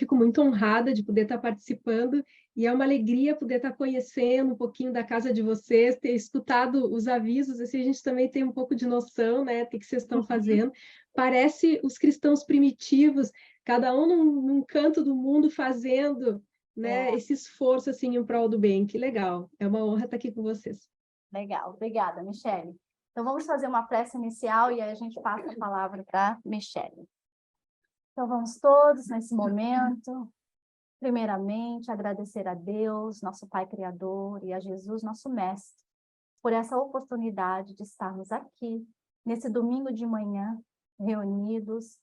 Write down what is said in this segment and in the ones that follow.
fico muito honrada de poder estar participando e é uma alegria poder estar conhecendo um pouquinho da casa de vocês, ter escutado os avisos, assim a gente também tem um pouco de noção, né, do que vocês estão fazendo. Parece os cristãos primitivos, cada um num canto do mundo fazendo, né, esse esforço assim em prol do bem. Que legal, é uma honra estar aqui com vocês. Legal, obrigada, Michele. Então, vamos fazer uma prece inicial e aí a gente passa a palavra para Michele. Então, vamos todos, nesse momento, primeiramente, agradecer a Deus, nosso Pai Criador, e a Jesus, nosso Mestre, por essa oportunidade de estarmos aqui, nesse domingo de manhã, reunidos,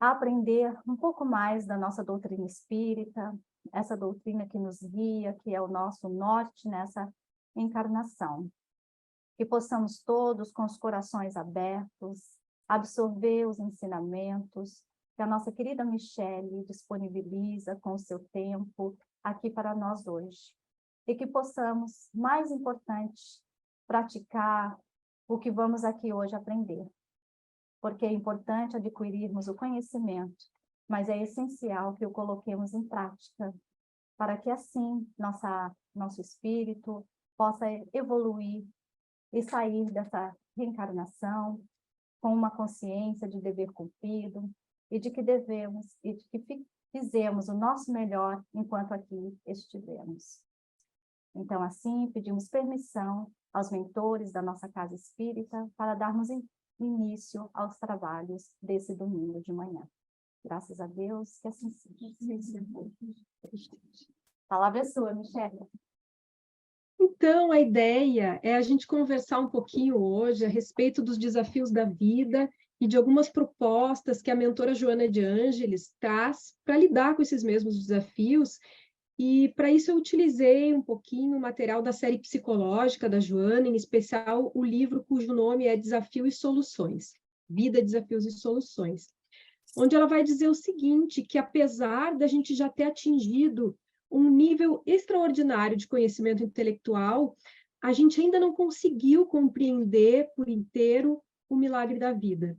a aprender um pouco mais da nossa doutrina espírita, essa doutrina que nos guia, que é o nosso norte nessa encarnação. Que possamos todos, com os corações abertos, absorver os ensinamentos que a nossa querida Michele disponibiliza com o seu tempo aqui para nós hoje. E que possamos, mais importante, praticar o que vamos aqui hoje aprender. Porque é importante adquirirmos o conhecimento, mas é essencial que o coloquemos em prática, para que assim nosso espírito possa evoluir e sair dessa reencarnação com uma consciência de dever cumprido e de que devemos e de que fizemos o nosso melhor enquanto aqui estivemos. Então, assim, pedimos permissão aos mentores da nossa casa espírita para darmos início aos trabalhos desse domingo de manhã. Graças a Deus, que assim seja. A palavra é sua, Michele. Então, a ideia é a gente conversar um pouquinho hoje a respeito dos desafios da vida e de algumas propostas que a mentora Joana de Ângeles traz para lidar com esses mesmos desafios. E, para isso, eu utilizei um pouquinho o material da série psicológica da Joana, em especial o livro cujo nome é Desafio e Soluções, Vida, Desafios e Soluções, onde ela vai dizer o seguinte, que apesar da gente já ter atingido um nível extraordinário de conhecimento intelectual, a gente ainda não conseguiu compreender por inteiro o milagre da vida.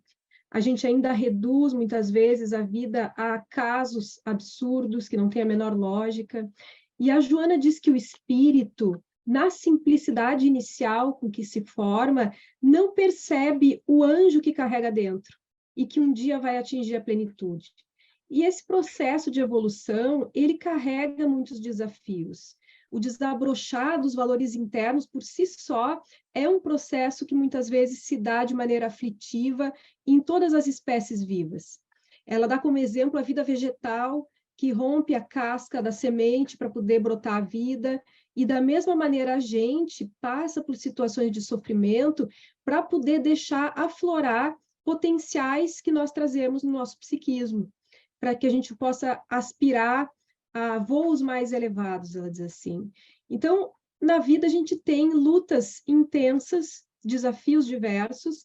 A gente ainda reduz, muitas vezes, a vida a casos absurdos, que não têm a menor lógica. E a Joana diz que o espírito, na simplicidade inicial com que se forma, não percebe o anjo que carrega dentro e que um dia vai atingir a plenitude. E esse processo de evolução, ele carrega muitos desafios. O desabrochar dos valores internos, por si só, é um processo que muitas vezes se dá de maneira aflitiva em todas as espécies vivas. Ela dá como exemplo a vida vegetal, que rompe a casca da semente para poder brotar a vida, e da mesma maneira a gente passa por situações de sofrimento para poder deixar aflorar potenciais que nós trazemos no nosso psiquismo, para que a gente possa aspirar a voos mais elevados, ela diz assim. Então, na vida a gente tem lutas intensas, desafios diversos,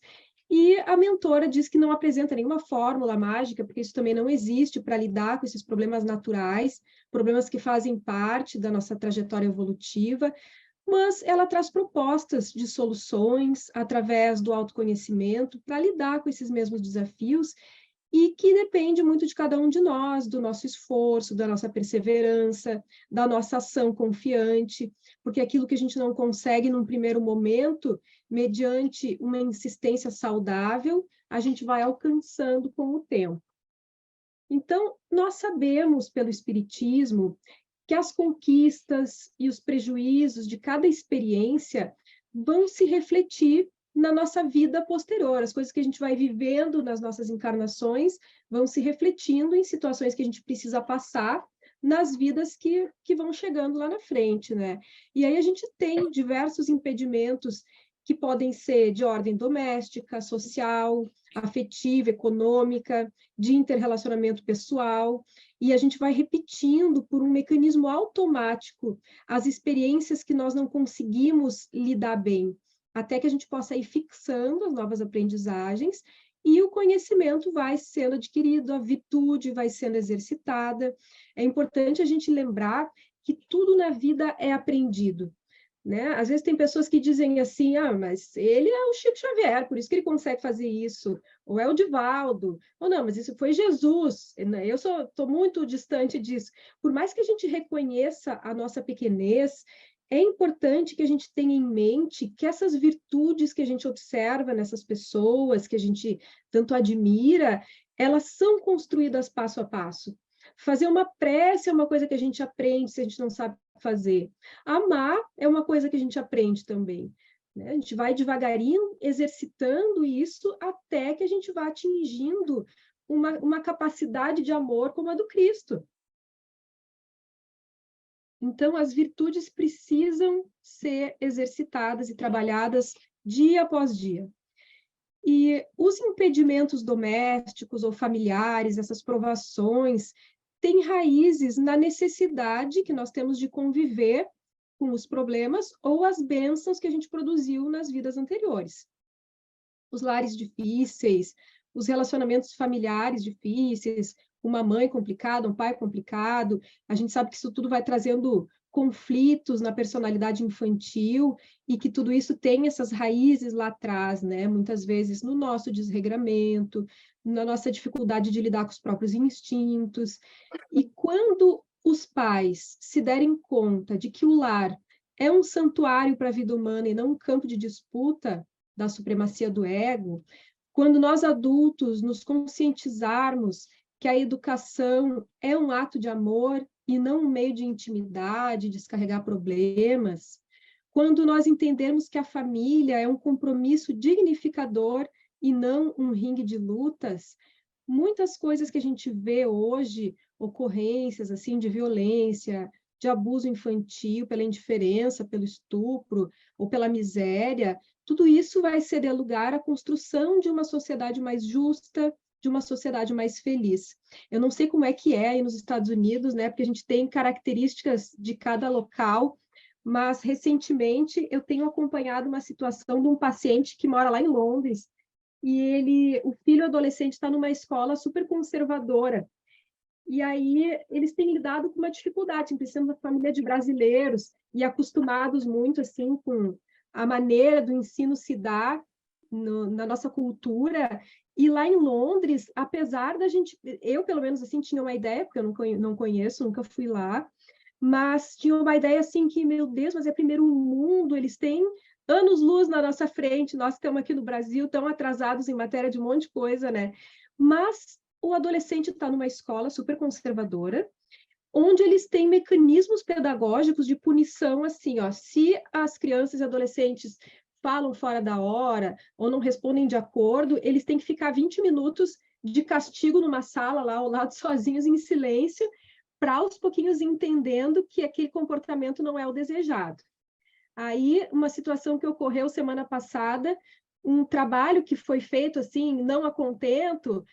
e a mentora diz que não apresenta nenhuma fórmula mágica, porque isso também não existe para lidar com esses problemas naturais, problemas que fazem parte da nossa trajetória evolutiva, mas ela traz propostas de soluções através do autoconhecimento para lidar com esses mesmos desafios e que depende muito de cada um de nós, do nosso esforço, da nossa perseverança, da nossa ação confiante, porque aquilo que a gente não consegue num primeiro momento, mediante uma insistência saudável, a gente vai alcançando com o tempo. Então, nós sabemos pelo Espiritismo que as conquistas e os prejuízos de cada experiência vão se refletir na nossa vida posterior. As coisas que a gente vai vivendo nas nossas encarnações vão se refletindo em situações que a gente precisa passar nas vidas que vão chegando lá na frente, né? E aí a gente tem diversos impedimentos que podem ser de ordem doméstica, social, afetiva, econômica, de interrelacionamento pessoal, e a gente vai repetindo por um mecanismo automático as experiências que nós não conseguimos lidar bem, até que a gente possa ir fixando as novas aprendizagens e o conhecimento vai sendo adquirido, a virtude vai sendo exercitada. É importante a gente lembrar que tudo na vida é aprendido. né? Às vezes tem pessoas que dizem assim, mas ele é o Chico Xavier, por isso que ele consegue fazer isso, ou é o Divaldo, ou não, mas isso foi Jesus, né? Eu estou muito distante disso. Por mais que a gente reconheça a nossa pequenez, é importante que a gente tenha em mente que essas virtudes que a gente observa nessas pessoas, que a gente tanto admira, elas são construídas passo a passo. Fazer uma prece é uma coisa que a gente aprende se a gente não sabe fazer. Amar é uma coisa que a gente aprende também, né? A gente vai devagarinho exercitando isso até que a gente vá atingindo uma capacidade de amor como a do Cristo. Então, as virtudes precisam ser exercitadas e trabalhadas dia após dia. E os impedimentos domésticos ou familiares, essas provações, têm raízes na necessidade que nós temos de conviver com os problemas ou as bênçãos que a gente produziu nas vidas anteriores. Os lares difíceis, os relacionamentos familiares difíceis, uma mãe complicada, um pai complicado, a gente sabe que isso tudo vai trazendo conflitos na personalidade infantil e que tudo isso tem essas raízes lá atrás, né? Muitas vezes no nosso desregramento, na nossa dificuldade de lidar com os próprios instintos. E quando os pais se derem conta de que o lar é um santuário para a vida humana e não um campo de disputa da supremacia do ego, quando nós adultos nos conscientizarmos que a educação é um ato de amor e não um meio de intimidade, descarregar problemas, quando nós entendermos que a família é um compromisso dignificador e não um ringue de lutas, muitas coisas que a gente vê hoje, ocorrências assim de violência, de abuso infantil, pela indiferença, pelo estupro ou pela miséria, tudo isso vai ceder lugar à construção de uma sociedade mais justa, de uma sociedade mais feliz. Eu não sei como é que é aí nos Estados Unidos, né? Porque a gente tem características de cada local, mas recentemente eu tenho acompanhado uma situação de um paciente que mora lá em Londres e o filho adolescente está numa escola super conservadora. E aí eles têm lidado com uma dificuldade, pensando na família de brasileiros e acostumados muito assim com a maneira do ensino se dar na nossa cultura. E lá em Londres, apesar da gente, eu pelo menos assim tinha uma ideia, porque eu não conheço, nunca fui lá, mas tinha uma ideia assim que, meu Deus, mas é primeiro mundo, eles têm anos-luz na nossa frente, nós estamos aqui no Brasil tão atrasados em matéria de um monte de coisa, né? Mas o adolescente está numa escola super conservadora, onde eles têm mecanismos pedagógicos de punição, assim, ó, se as crianças e adolescentes falam fora da hora ou não respondem de acordo, eles têm que ficar 20 minutos de castigo numa sala lá ao lado sozinhos em silêncio, para aos pouquinhos entendendo que aquele comportamento não é o desejado. Aí, uma situação que ocorreu semana passada, um trabalho que foi feito assim, não a contento,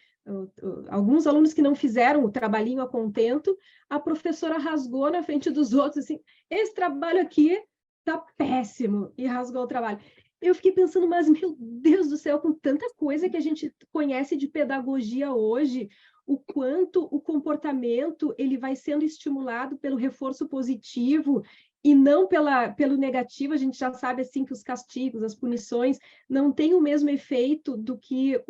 alguns alunos que não fizeram o trabalhinho a contento, a professora rasgou na frente dos outros, assim, esse trabalho aqui tá péssimo, e rasgou o trabalho. Eu fiquei pensando, mas, meu Deus do céu, com tanta coisa que a gente conhece de pedagogia hoje, o quanto o comportamento ele vai sendo estimulado pelo reforço positivo e não pelo negativo. A gente já sabe assim que os castigos, as punições, não têm o mesmo efeito do que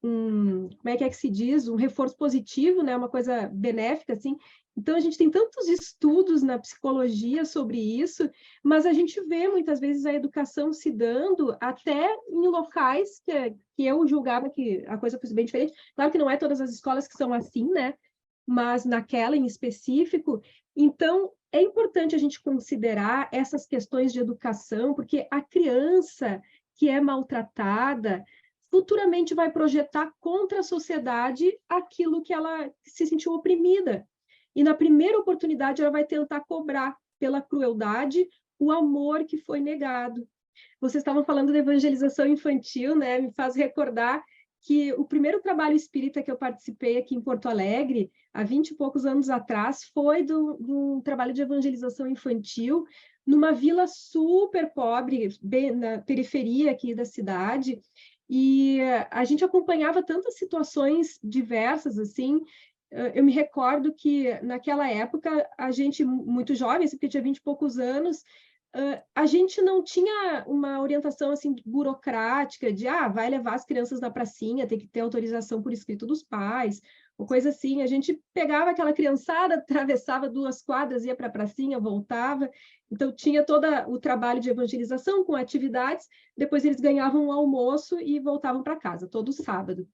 como é que se diz? Um reforço positivo, né? Uma coisa benéfica, assim. Então, a gente tem tantos estudos na psicologia sobre isso, mas a gente vê muitas vezes a educação se dando até em locais que eu julgava que a coisa fosse bem diferente. Claro que não é todas as escolas que são assim, né? Mas naquela em específico. Então, é importante a gente considerar essas questões de educação, porque a criança que é maltratada futuramente vai projetar contra a sociedade aquilo que ela se sentiu oprimida. E na primeira oportunidade ela vai tentar cobrar pela crueldade o amor que foi negado. Vocês estavam falando de evangelização infantil, né? Me faz recordar que o primeiro trabalho espírita que eu participei aqui em Porto Alegre, há 20 e poucos anos atrás, foi de um trabalho de evangelização infantil numa vila super pobre, bem na periferia aqui da cidade, e a gente acompanhava tantas situações diversas, assim. Eu me recordo que, naquela época, a gente, muito jovem, porque tinha 20 e poucos anos, a gente não tinha uma orientação assim burocrática de vai levar as crianças na pracinha, tem que ter autorização por escrito dos pais, ou coisa assim. A gente pegava aquela criançada, atravessava 2 quadras, ia para a pracinha, voltava. Então tinha todo o trabalho de evangelização com atividades, depois eles ganhavam um almoço e voltavam para casa, todo sábado.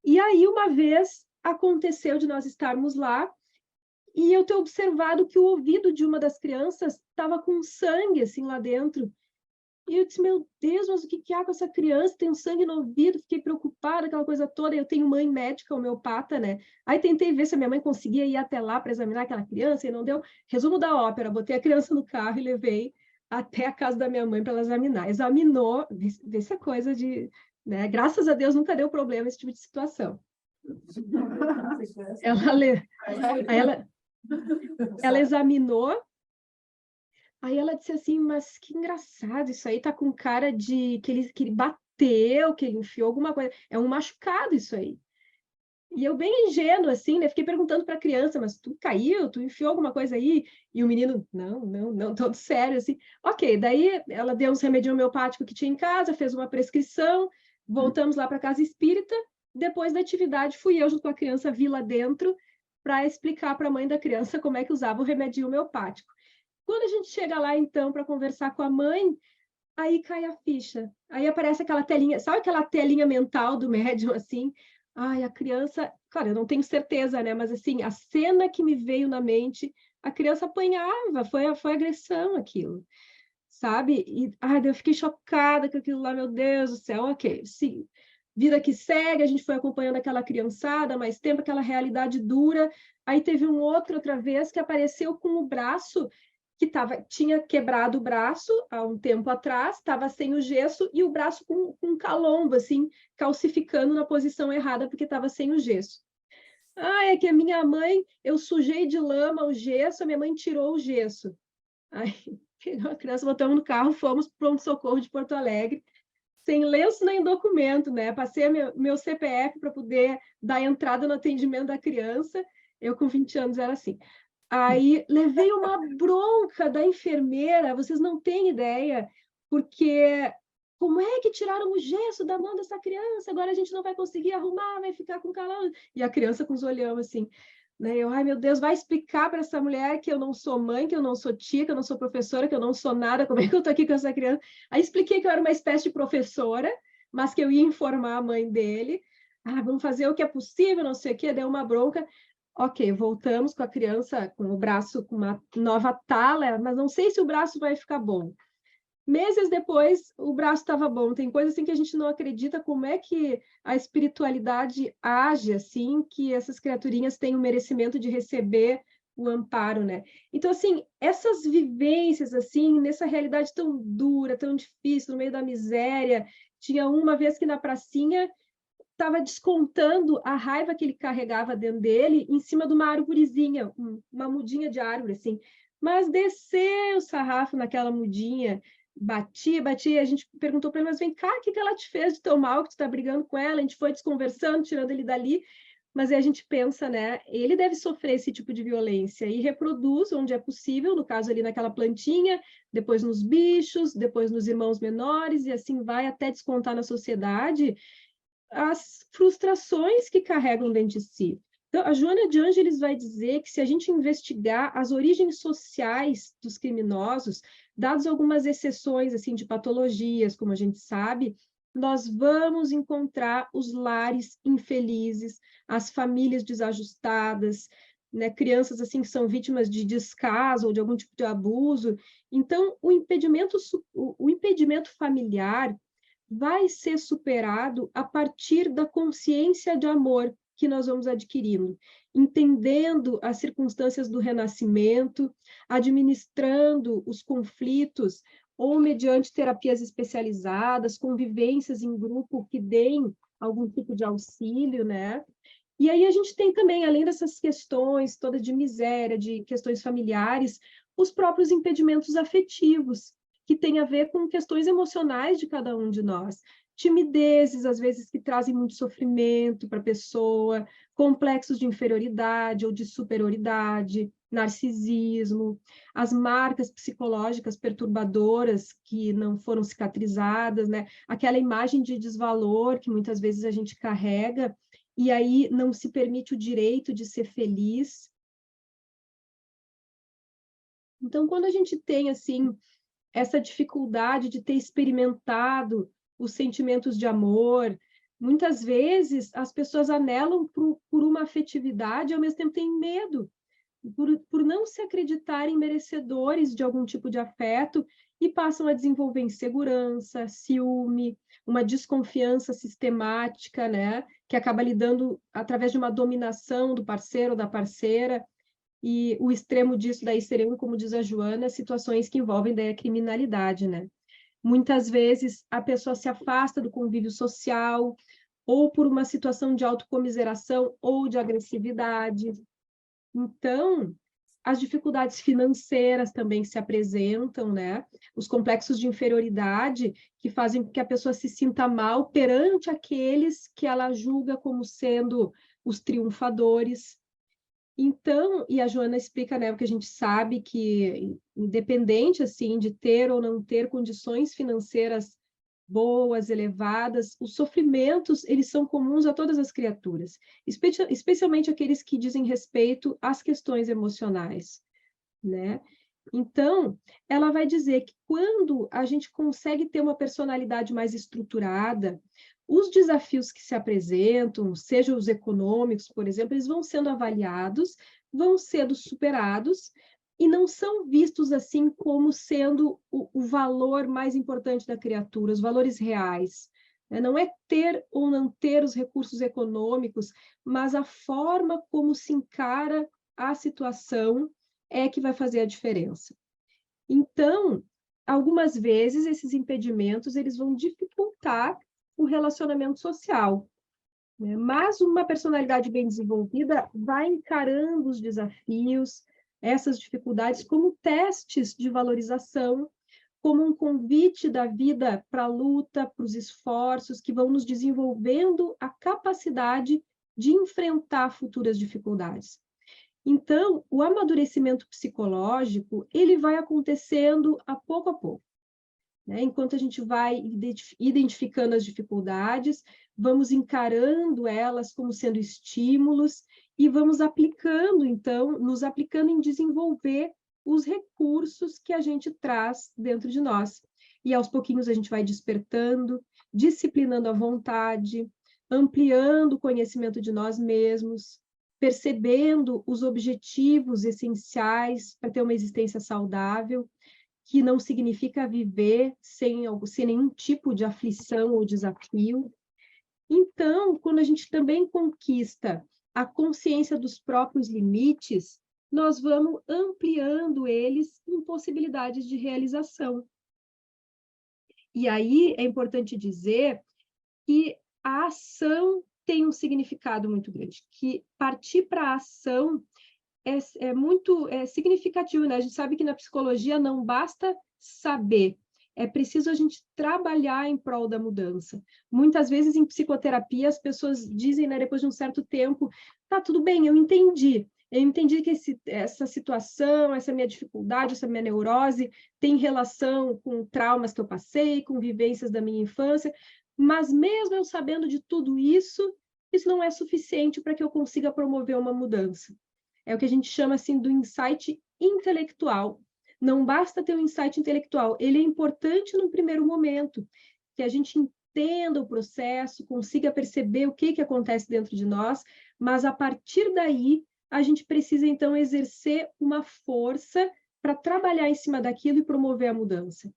E aí, uma vez, aconteceu de nós estarmos lá e eu ter observado que o ouvido de uma das crianças estava com sangue, assim, lá dentro. E eu disse, meu Deus, mas o que há com essa criança? Tem um sangue no ouvido, fiquei preocupada, aquela coisa toda. Eu tenho mãe médica, homeopata, né? Aí tentei ver se a minha mãe conseguia ir até lá para examinar aquela criança, e não deu. Resumo da ópera, botei a criança no carro e levei até a casa da minha mãe para ela examinar. Examinou, vê se é coisa de... Né? Graças a Deus nunca deu problema esse tipo de situação. Ela examinou, aí ela disse assim, mas que engraçado, isso aí tá com cara de que ele bateu, que ele enfiou alguma coisa. É um machucado isso aí. E eu bem ingênua, assim, né? Fiquei perguntando para a criança, mas tu caiu? Tu enfiou alguma coisa aí? E o menino, não, todo sério, assim. Ok, daí ela deu uns remédios homeopáticos que tinha em casa, fez uma prescrição, voltamos lá para a casa espírita. Depois da atividade, fui eu junto com a criança, vi lá dentro, para explicar para a mãe da criança como é que usava o remédio homeopático. Quando a gente chega lá, então, para conversar com a mãe, aí cai a ficha. Aí aparece aquela telinha, sabe aquela telinha mental do médium, assim? Ai, a criança... Claro, eu não tenho certeza, né? Mas, assim, a cena que me veio na mente, a criança apanhava, foi agressão aquilo, sabe? E, eu fiquei chocada com aquilo lá, meu Deus do céu. Ok, sim. Vida que segue, a gente foi acompanhando aquela criançada, mais tempo, aquela realidade dura. Aí teve outra vez que apareceu com o braço que tinha quebrado o braço há um tempo atrás, estava sem o gesso e o braço com um calombo, assim, calcificando na posição errada porque estava sem o gesso. É que a minha mãe, eu sujei de lama o gesso, a minha mãe tirou o gesso. Aí, pegou a criança, botamos no carro, fomos para o pronto-socorro de Porto Alegre, sem lenço nem documento, né? Passei meu CPF para poder dar entrada no atendimento da criança. Eu, com 20 anos, era assim. Aí levei uma bronca da enfermeira, vocês não têm ideia, porque como é que tiraram o gesso da mão dessa criança? Agora a gente não vai conseguir arrumar, vai ficar com calor. E a criança com os olhão assim, né? Eu, meu Deus, vai explicar para essa mulher que eu não sou mãe, que eu não sou tia, que eu não sou professora, que eu não sou nada, como é que eu tô aqui com essa criança? Aí expliquei que eu era uma espécie de professora, mas que eu ia informar a mãe dele. Vamos fazer o que é possível, não sei o quê, deu uma bronca. Ok, voltamos com a criança com o braço com uma nova tala, mas não sei se o braço vai ficar bom. Meses depois, o braço estava bom. Tem coisa assim que a gente não acredita como é que a espiritualidade age assim, que essas criaturinhas têm o merecimento de receber o amparo, né? Então, assim, essas vivências, assim, nessa realidade tão dura, tão difícil, no meio da miséria. Tinha uma vez que na pracinha estava descontando a raiva que ele carregava dentro dele em cima de uma árvorezinha, uma mudinha de árvore, assim. Mas desceu o sarrafo naquela mudinha, batia, a gente perguntou para ele, mas vem cá, o que ela te fez de tão mal que tu está brigando com ela? A gente foi desconversando, tirando ele dali, mas aí a gente pensa, né, ele deve sofrer esse tipo de violência e reproduz onde é possível, no caso ali naquela plantinha, depois nos bichos, depois nos irmãos menores, e assim vai até descontar na sociedade as frustrações que carregam dentro de si. Então, a Joana de Ângeles vai dizer que se a gente investigar as origens sociais dos criminosos, dadas algumas exceções assim de patologias, como a gente sabe, nós vamos encontrar os lares infelizes, as famílias desajustadas, né, crianças assim que são vítimas de descaso ou de algum tipo de abuso. Então, o impedimento familiar vai ser superado a partir da consciência de amor que nós vamos adquirindo, entendendo as circunstâncias do renascimento, administrando os conflitos, ou mediante terapias especializadas, convivências em grupo que deem algum tipo de auxílio, né? E aí a gente tem também, além dessas questões todas de miséria, de questões familiares, os próprios impedimentos afetivos, que tem a ver com questões emocionais de cada um de nós. Timidezes, às vezes, que trazem muito sofrimento para a pessoa, complexos de inferioridade ou de superioridade, narcisismo, as marcas psicológicas perturbadoras que não foram cicatrizadas, né? Aquela imagem de desvalor que muitas vezes a gente carrega, e aí não se permite o direito de ser feliz. Então, quando a gente tem, assim, essa dificuldade de ter experimentado os sentimentos de amor, muitas vezes as pessoas anelam por uma afetividade e ao mesmo tempo têm medo, por não se acreditarem merecedores de algum tipo de afeto e passam a desenvolver insegurança, ciúme, uma desconfiança sistemática, né, que acaba lidando através de uma dominação do parceiro ou da parceira, e o extremo disso daí seriam, como diz a Joana, situações que envolvem daí a criminalidade, né? Muitas vezes a pessoa se afasta do convívio social, ou por uma situação de autocomiseração ou de agressividade. Então, as dificuldades financeiras também se apresentam, né? Os complexos de inferioridade que fazem com que a pessoa se sinta mal perante aqueles que ela julga como sendo os triunfadores. Então, e a Joana explica, né, porque a gente sabe que, independente, assim, de ter ou não ter condições financeiras boas, elevadas, os sofrimentos, eles são comuns a todas as criaturas, especialmente aqueles que dizem respeito às questões emocionais, né? Então, ela vai dizer que quando a gente consegue ter uma personalidade mais estruturada, os desafios que se apresentam, sejam os econômicos, por exemplo, eles vão sendo avaliados, vão sendo superados e não são vistos assim como sendo o valor mais importante da criatura, os valores reais. Não é ter ou não ter os recursos econômicos, mas a forma como se encara a situação é que vai fazer a diferença. Então, algumas vezes esses impedimentos eles vão dificultar o relacionamento social, né? Mas uma personalidade bem desenvolvida vai encarando os desafios, essas dificuldades como testes de valorização, como um convite da vida para a luta, para os esforços que vão nos desenvolvendo a capacidade de enfrentar futuras dificuldades. Então, o amadurecimento psicológico, ele vai acontecendo a pouco, né? Enquanto a gente vai identificando as dificuldades, vamos encarando elas como sendo estímulos e vamos aplicando, então, nos aplicando em desenvolver os recursos que a gente traz dentro de nós. E aos pouquinhos a gente vai despertando, disciplinando a vontade, ampliando o conhecimento de nós mesmos, percebendo os objetivos essenciais para ter uma existência saudável, que não significa viver sem nenhum tipo de aflição ou desafio. Então, quando a gente também conquista a consciência dos próprios limites, nós vamos ampliando eles em possibilidades de realização. E aí é importante dizer que a ação tem um significado muito grande, que partir para a ação é muito significativo, né? A gente sabe que na psicologia não basta saber, é preciso a gente trabalhar em prol da mudança. Muitas vezes em psicoterapia as pessoas dizem, né, depois de um certo tempo, tá, tudo bem, eu entendi que essa situação, essa minha dificuldade, essa minha neurose tem relação com traumas que eu passei, com vivências da minha infância, mas mesmo eu sabendo de tudo isso, isso não é suficiente para que eu consiga promover uma mudança. É o que a gente chama assim do insight intelectual. Não basta ter um insight intelectual, ele é importante no primeiro momento, que a gente entenda o processo, consiga perceber o que acontece dentro de nós, mas a partir daí a gente precisa então exercer uma força para trabalhar em cima daquilo e promover a mudança.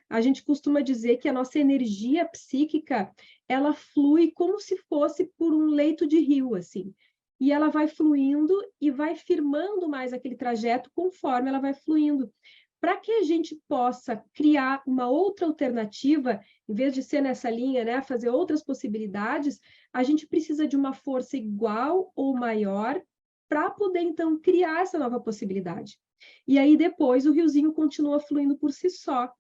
A gente costuma dizer que a nossa energia psíquica, ela flui como se fosse por um leito de rio, assim. E ela vai fluindo e vai firmando mais aquele trajeto conforme ela vai fluindo. Para que a gente possa criar uma outra alternativa, em vez de ser nessa linha, né, fazer outras possibilidades, a gente precisa de uma força igual ou maior para poder, então, criar essa nova possibilidade. E aí, depois, o riozinho continua fluindo por si só.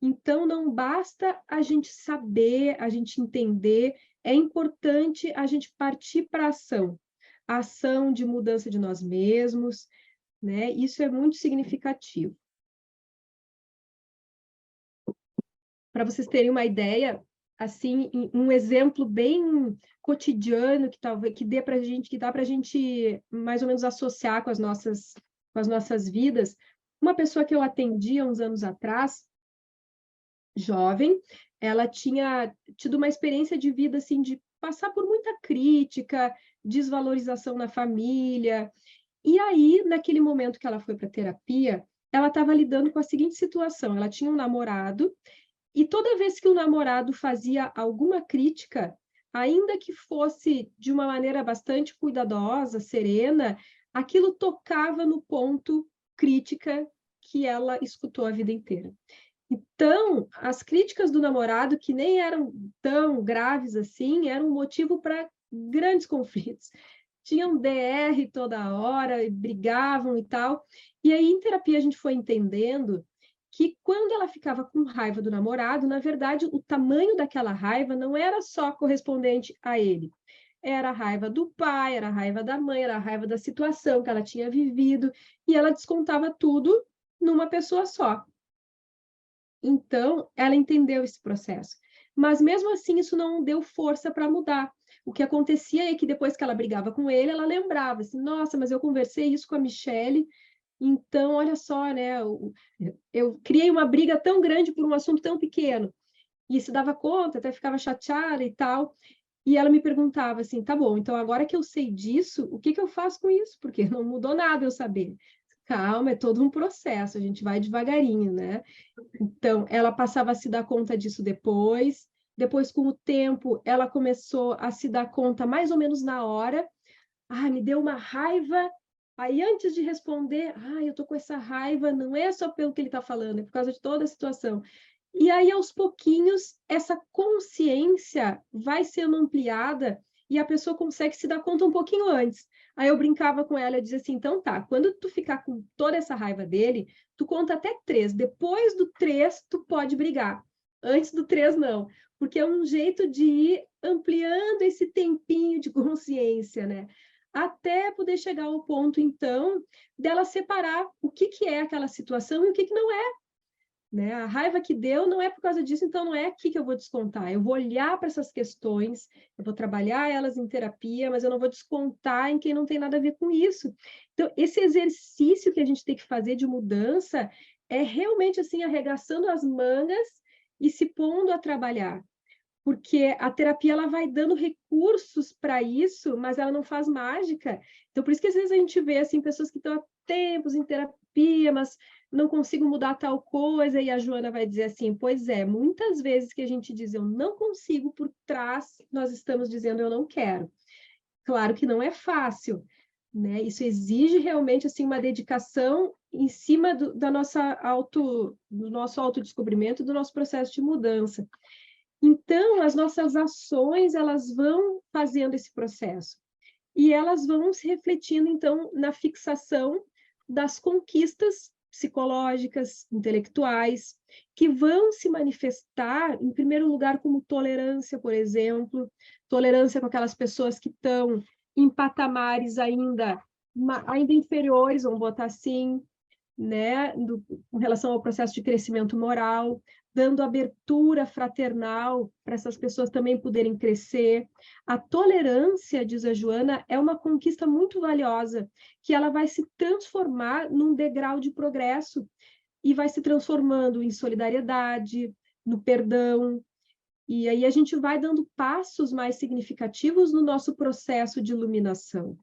Então, não basta a gente saber, a gente entender, é importante a gente partir para a ação de mudança de nós mesmos, né? Isso é muito significativo. Para vocês terem uma ideia, assim, um exemplo bem cotidiano que talvez que dê para gente, que dá para a gente mais ou menos associar com as nossas vidas. Uma pessoa que eu atendi há uns anos atrás, jovem, ela tinha tido uma experiência de vida assim de passar por muita crítica, desvalorização na família. E aí, naquele momento que ela foi para terapia, ela estava lidando com a seguinte situação: ela tinha um namorado e toda vez que o namorado fazia alguma crítica, ainda que fosse de uma maneira bastante cuidadosa, serena, aquilo tocava no ponto crítica que ela escutou a vida inteira. Então, as críticas do namorado, que nem eram tão graves assim, eram um motivo para grandes conflitos. Tinham DR toda hora, e brigavam e tal. E aí, em terapia, a gente foi entendendo que quando ela ficava com raiva do namorado, na verdade, o tamanho daquela raiva não era só correspondente a ele. Era a raiva do pai, era a raiva da mãe, era a raiva da situação que ela tinha vivido, e ela descontava tudo numa pessoa só. Então, ela entendeu esse processo. Mas, mesmo assim, isso não deu força para mudar. O que acontecia é que, depois que ela brigava com ele, ela lembrava assim, nossa, mas eu conversei isso com a Michele, então, olha só, né? Eu criei uma briga tão grande por um assunto tão pequeno. E se dava conta, até ficava chateada e tal. E ela me perguntava assim, tá bom, então agora que eu sei disso, o que que eu faço com isso? Porque não mudou nada eu saber. Calma, é todo um processo, a gente vai devagarinho, né? Então, ela passava a se dar conta disso depois. Depois, com o tempo, ela começou a se dar conta mais ou menos na hora. Ah, me deu uma raiva. Aí, antes de responder, eu tô com essa raiva, não é só pelo que ele está falando, é por causa de toda a situação. E aí, aos pouquinhos, essa consciência vai sendo ampliada e a pessoa consegue se dar conta um pouquinho antes. Aí eu brincava com ela e dizia assim, então tá, quando tu ficar com toda essa raiva dele, tu conta até 3. Depois do 3, tu pode brigar. Antes do 3, não. Porque é um jeito de ir ampliando esse tempinho de consciência, né? Até poder chegar ao ponto, então, dela separar o que é aquela situação e o que não é. Né? A raiva que deu não é por causa disso, então não é aqui que eu vou descontar. Eu vou olhar para essas questões, eu vou trabalhar elas em terapia, mas eu não vou descontar em quem não tem nada a ver com isso. Então, esse exercício que a gente tem que fazer de mudança é realmente assim, arregaçando as mangas e se pondo a trabalhar. Porque a terapia ela vai dando recursos para isso, mas ela não faz mágica. Então, por isso que às vezes a gente vê assim, pessoas que estão há tempos em terapia, mas não consigo mudar tal coisa, e a Joana vai dizer assim, pois é, muitas vezes que a gente diz eu não consigo, por trás nós estamos dizendo eu não quero. Claro que não é fácil, né? Isso exige realmente assim uma dedicação em cima do nosso autodescobrimento, do nosso processo de mudança. Então, as nossas ações, elas vão fazendo esse processo. E elas vão se refletindo, então, na fixação das conquistas psicológicas, intelectuais, que vão se manifestar, em primeiro lugar, como tolerância, por exemplo, tolerância com aquelas pessoas que estão em patamares ainda inferiores, vamos botar assim, né, com relação ao processo de crescimento moral, dando abertura fraternal para essas pessoas também poderem crescer. A tolerância, diz a Joana, é uma conquista muito valiosa, que ela vai se transformar num degrau de progresso e vai se transformando em solidariedade, no perdão. E aí a gente vai dando passos mais significativos no nosso processo de iluminação.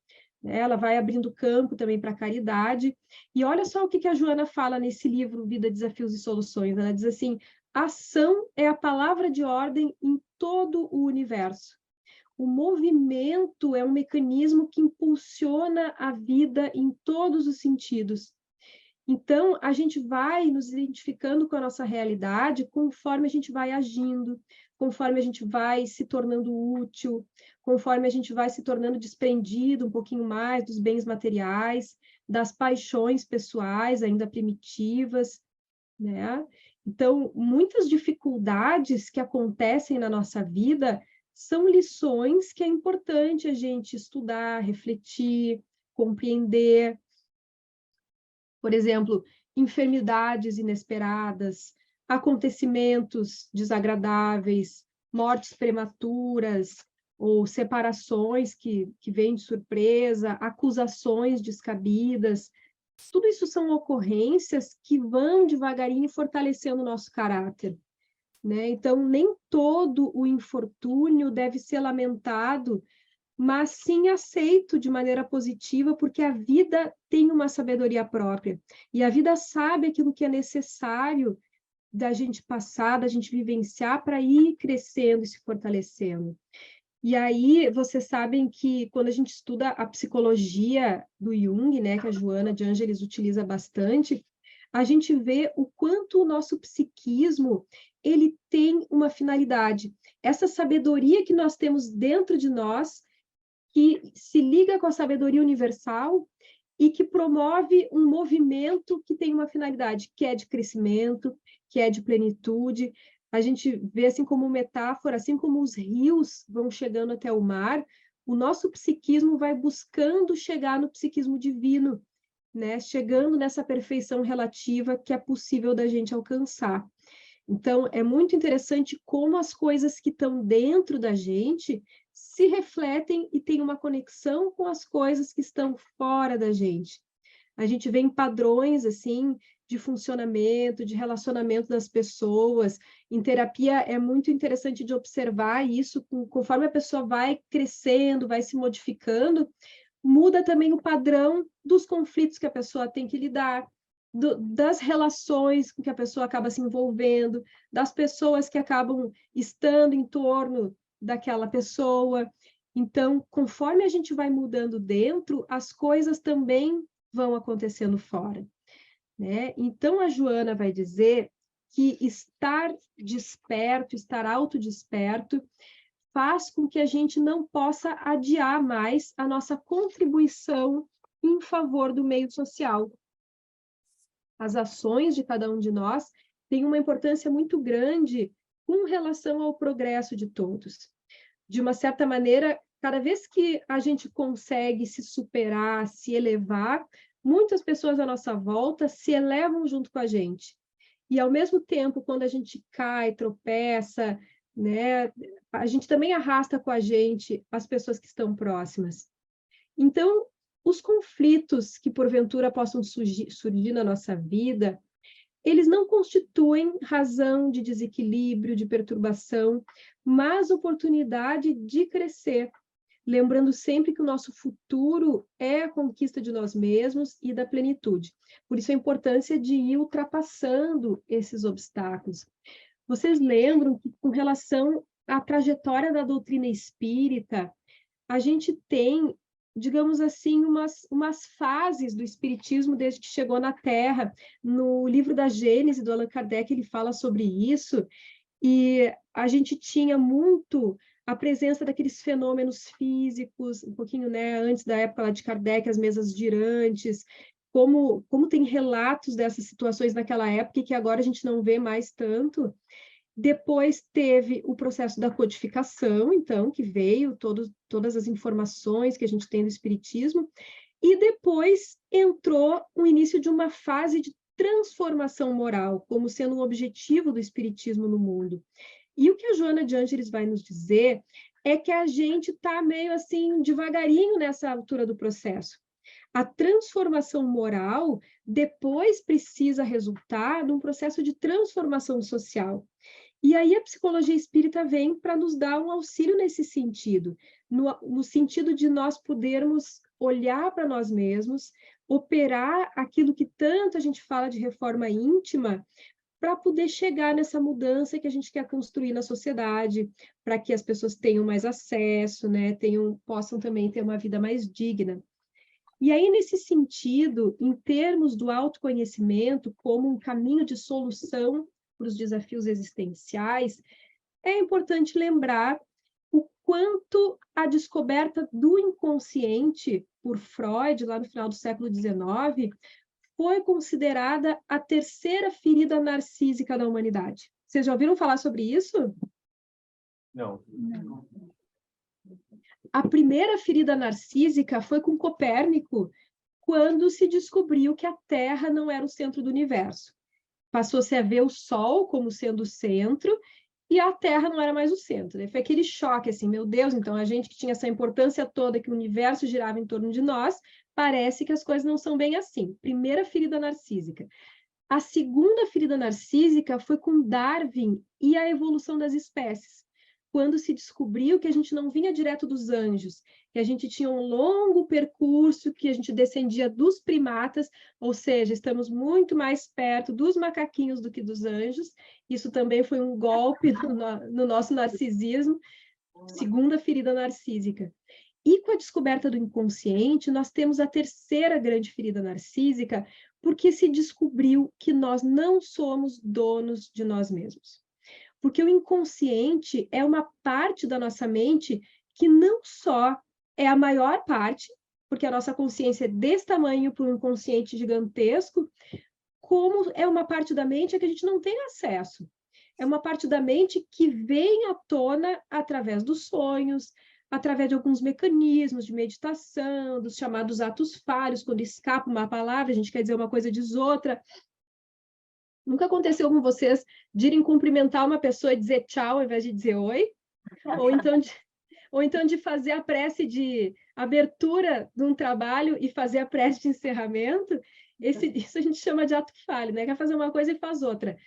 Ela vai abrindo campo também para a caridade. E olha só o que a Joana fala nesse livro, Vida, Desafios e Soluções. Ela diz assim, ação é a palavra de ordem em todo o universo. O movimento é um mecanismo que impulsiona a vida em todos os sentidos. Então, a gente vai nos identificando com a nossa realidade conforme a gente vai agindo, conforme a gente vai se tornando útil, conforme a gente vai se tornando desprendido um pouquinho mais dos bens materiais, das paixões pessoais ainda primitivas, né? Então, muitas dificuldades que acontecem na nossa vida são lições que é importante a gente estudar, refletir, compreender, Por exemplo, enfermidades inesperadas, acontecimentos desagradáveis, mortes prematuras ou separações que vêm de surpresa, acusações descabidas. Tudo isso são ocorrências que vão devagarinho fortalecendo o nosso caráter, né? Então, nem todo o infortúnio deve ser lamentado, mas sim aceito de maneira positiva, porque a vida tem uma sabedoria própria, e a vida sabe aquilo que é necessário da gente passar, da gente vivenciar para ir crescendo e se fortalecendo. E aí, vocês sabem que quando a gente estuda a psicologia do Jung, né, que a Joana de Ângeles utiliza bastante, a gente vê o quanto o nosso psiquismo, ele tem uma finalidade. Essa sabedoria que nós temos dentro de nós, que se liga com a sabedoria universal e que promove um movimento que tem uma finalidade, que é de crescimento, que é de plenitude. A gente vê assim como metáfora, assim como os rios vão chegando até o mar, o nosso psiquismo vai buscando chegar no psiquismo divino, né? Chegando nessa perfeição relativa que é possível da gente alcançar. Então, é muito interessante como as coisas que estão dentro da gente se refletem e têm uma conexão com as coisas que estão fora da gente. A gente vê em padrões, assim, de funcionamento, de relacionamento das pessoas. Em terapia é muito interessante de observar isso, conforme a pessoa vai crescendo, vai se modificando, muda também o padrão dos conflitos que a pessoa tem que lidar, das relações com que a pessoa acaba se envolvendo, das pessoas que acabam estando em torno daquela pessoa. Então, conforme a gente vai mudando dentro, as coisas também vão acontecendo fora, né? Então, a Joana vai dizer que estar desperto, estar autodesperto, faz com que a gente não possa adiar mais a nossa contribuição em favor do meio social. As ações de cada um de nós têm uma importância muito grande com relação ao progresso de todos. De uma certa maneira, cada vez que a gente consegue se superar, se elevar, muitas pessoas à nossa volta se elevam junto com a gente. E, ao mesmo tempo, quando a gente cai, tropeça, né, a gente também arrasta com a gente as pessoas que estão próximas. Então, os conflitos que, porventura, possam surgir na nossa vida, eles não constituem razão de desequilíbrio, de perturbação, mas oportunidade de crescer, lembrando sempre que o nosso futuro é a conquista de nós mesmos e da plenitude. Por isso a importância de ir ultrapassando esses obstáculos. Vocês lembram que, com relação à trajetória da doutrina espírita, a gente tem, digamos assim, umas fases do espiritismo desde que chegou na Terra. No livro da Gênese, do Allan Kardec, ele fala sobre isso, e a gente tinha muito a presença daqueles fenômenos físicos, um pouquinho, né, antes da época lá de Kardec, as mesas girantes, como tem relatos dessas situações naquela época e que agora a gente não vê mais tanto. Depois teve o processo da codificação, então, que veio todas as informações que a gente tem do Espiritismo, e depois entrou o início de uma fase de transformação moral, como sendo um objetivo do Espiritismo no mundo. E o que a Joana de Ângeles vai nos dizer é que a gente está meio assim, devagarinho nessa altura do processo. A transformação moral depois precisa resultar num processo de transformação social. E aí a psicologia espírita vem para nos dar um auxílio nesse sentido, no sentido de nós podermos olhar para nós mesmos, operar aquilo que tanto a gente fala de reforma íntima, para poder chegar nessa mudança que a gente quer construir na sociedade, para que as pessoas tenham mais acesso, né, possam também ter uma vida mais digna. E aí, nesse sentido, em termos do autoconhecimento como um caminho de solução para os desafios existenciais, é importante lembrar o quanto a descoberta do inconsciente por Freud, lá no final do século XIX, foi considerada a terceira ferida narcísica da humanidade. Vocês já ouviram falar sobre isso? Não. A primeira ferida narcísica foi com Copérnico, quando se descobriu que a Terra não era o centro do universo. Passou-se a ver o Sol como sendo o centro, e a Terra não era mais o centro. Né? Foi aquele choque, assim, meu Deus, então a gente que tinha essa importância toda, que o universo girava em torno de nós, parece que as coisas não são bem assim. Primeira ferida narcísica. A segunda ferida narcísica foi com Darwin e a evolução das espécies, quando se descobriu que a gente não vinha direto dos anjos, que a gente tinha um longo percurso, que a gente descendia dos primatas, ou seja, estamos muito mais perto dos macaquinhos do que dos anjos. Isso também foi um golpe no nosso narcisismo, segunda ferida narcísica. E com a descoberta do inconsciente, nós temos a terceira grande ferida narcísica, porque se descobriu que nós não somos donos de nós mesmos. Porque o inconsciente é uma parte da nossa mente que não só é a maior parte, porque a nossa consciência é desse tamanho para um inconsciente gigantesco, como é uma parte da mente que a gente não tem acesso. É uma parte da mente que vem à tona através dos sonhos, através de alguns mecanismos de meditação, dos chamados atos falhos, quando escapa uma palavra, a gente quer dizer uma coisa, diz outra. Nunca aconteceu com vocês de irem cumprimentar uma pessoa e dizer tchau ao invés de dizer oi? Ou então de fazer a prece de abertura de um trabalho e fazer a prece de encerramento? Isso a gente chama de ato falho, né? Quer fazer uma coisa e faz outra.